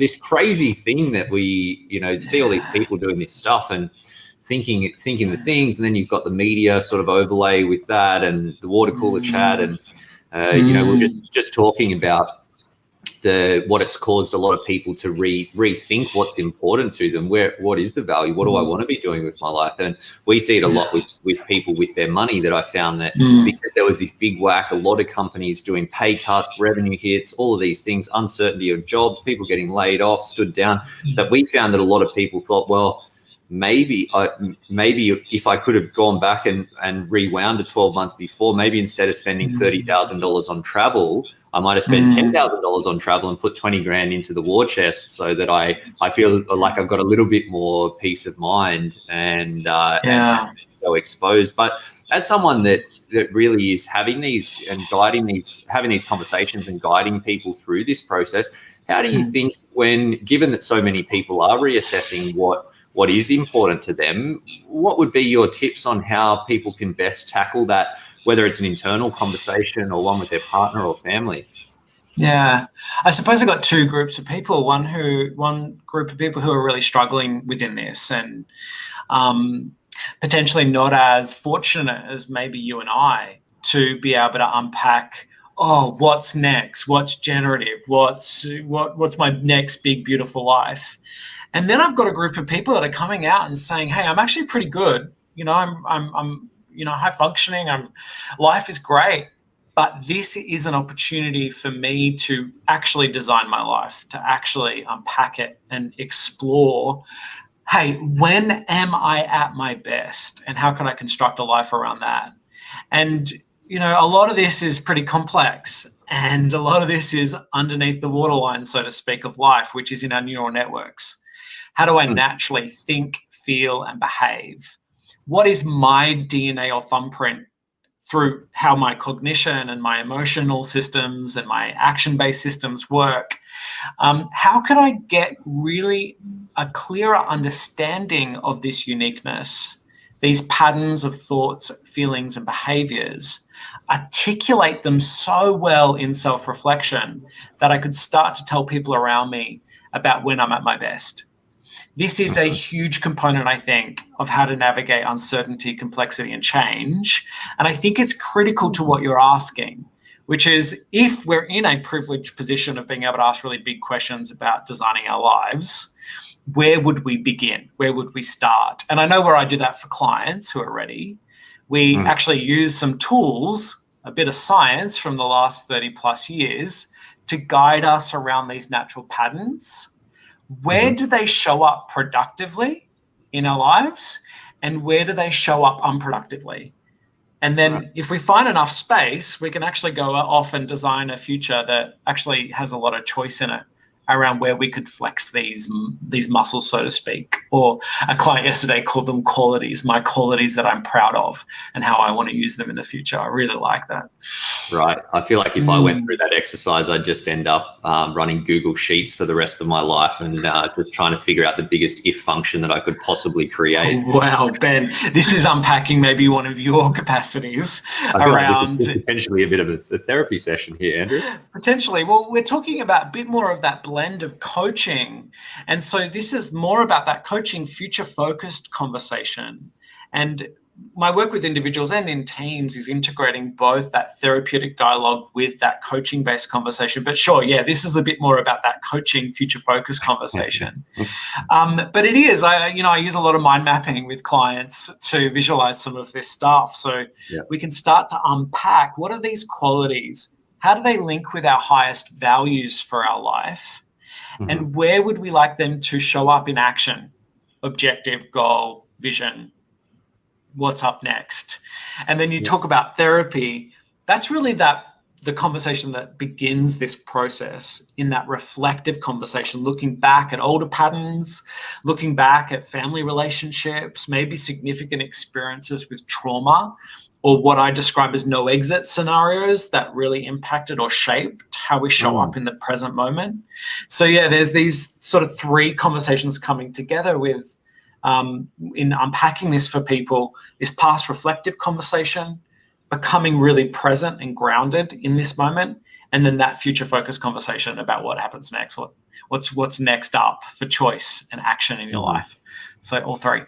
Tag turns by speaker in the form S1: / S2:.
S1: this crazy thing that we, see all these people doing this stuff and thinking the things, and then you've got the media sort of overlay with that, and the water cooler chat, and we're just talking about what it's caused a lot of people to rethink what's important to them. What is the value? What do I want to be doing with my life? And we see it a lot with people with their money, that I found that because there was this big whack, a lot of companies doing pay cuts, revenue hits, all of these things, uncertainty of jobs, people getting laid off, stood down, that we found that a lot of people thought, well, maybe if I could have gone back and rewound to 12 months before, maybe instead of spending $30,000 on travel, I might have spent $10,000 on travel and put 20 grand into the war chest, so that I feel like I've got a little bit more peace of mind and so exposed. But as someone that really is having these and having these conversations and guiding people through this process, how do you think, given that so many people are reassessing what is important to them, what would be your tips on how people can best tackle that, whether it's an internal conversation or one with their partner or family?
S2: Yeah, I suppose I've got two groups of people. One group of people who are really struggling within this, and potentially not as fortunate as maybe you and I to be able to unpack, what's next? What's generative? What's my next big, beautiful life? And then I've got a group of people that are coming out and saying, hey, I'm actually pretty good. I'm high functioning. Life is great, but this is an opportunity for me to actually design my life, to actually unpack it and explore, hey, when am I at my best, and how can I construct a life around that? And, a lot of this is pretty complex, and a lot of this is underneath the waterline, so to speak, of life, which is in our neural networks. How do I naturally think, feel, and behave? What is my DNA or thumbprint through how my cognition and my emotional systems and my action-based systems work? How can I get really a clearer understanding of this uniqueness, these patterns of thoughts, feelings, and behaviors, articulate them so well in self-reflection that I could start to tell people around me about when I'm at my best? This is a huge component, I think, of how to navigate uncertainty, complexity, and change. And I think it's critical to what you're asking, which is, if we're in a privileged position of being able to ask really big questions about designing our lives, where would we begin? Where would we start? And I know where I do that for clients who are ready. We actually use some tools, a bit of science from the last 30 plus years, to guide us around these natural patterns. Where do they show up productively in our lives, and where do they show up unproductively? And then if we find enough space, we can actually go off and design a future that actually has a lot of choice in it around where we could flex these muscles, so to speak. Or a client yesterday called them qualities, my qualities that I'm proud of and how I want to use them in the future. I really like that.
S1: Right. I feel like if I went through that exercise, I'd just end up running Google Sheets for the rest of my life and just trying to figure out the biggest if function that I could possibly create.
S2: Oh, wow, Ben, this is unpacking maybe one of your capacities around.
S1: Like potentially a bit of a therapy session here, Andrew.
S2: Potentially. Well, we're talking about a bit more of that blend of coaching. And so this is more about that coaching future-focused conversation. And my work with individuals and in teams is integrating both that therapeutic dialogue with that coaching-based conversation. But sure, yeah, this is a bit more about that coaching future-focused conversation. But it is, I use a lot of mind mapping with clients to visualize some of this stuff. So we can start to unpack, what are these qualities? How do they link with our highest values for our life? And where would we like them to show up in action? Objective, goal, vision. What's up next? And then you talk about therapy. That's really the conversation that begins this process, in that reflective conversation, looking back at older patterns, looking back at family relationships, maybe significant experiences with trauma, or what I describe as no exit scenarios that really impacted or shaped how we show up in the present moment. So yeah, there's these sort of three conversations coming together with in unpacking this for people, this past reflective conversation, becoming really present and grounded in this moment, and then that future focused conversation about what happens next. what's next up for choice and action in your life. So all three.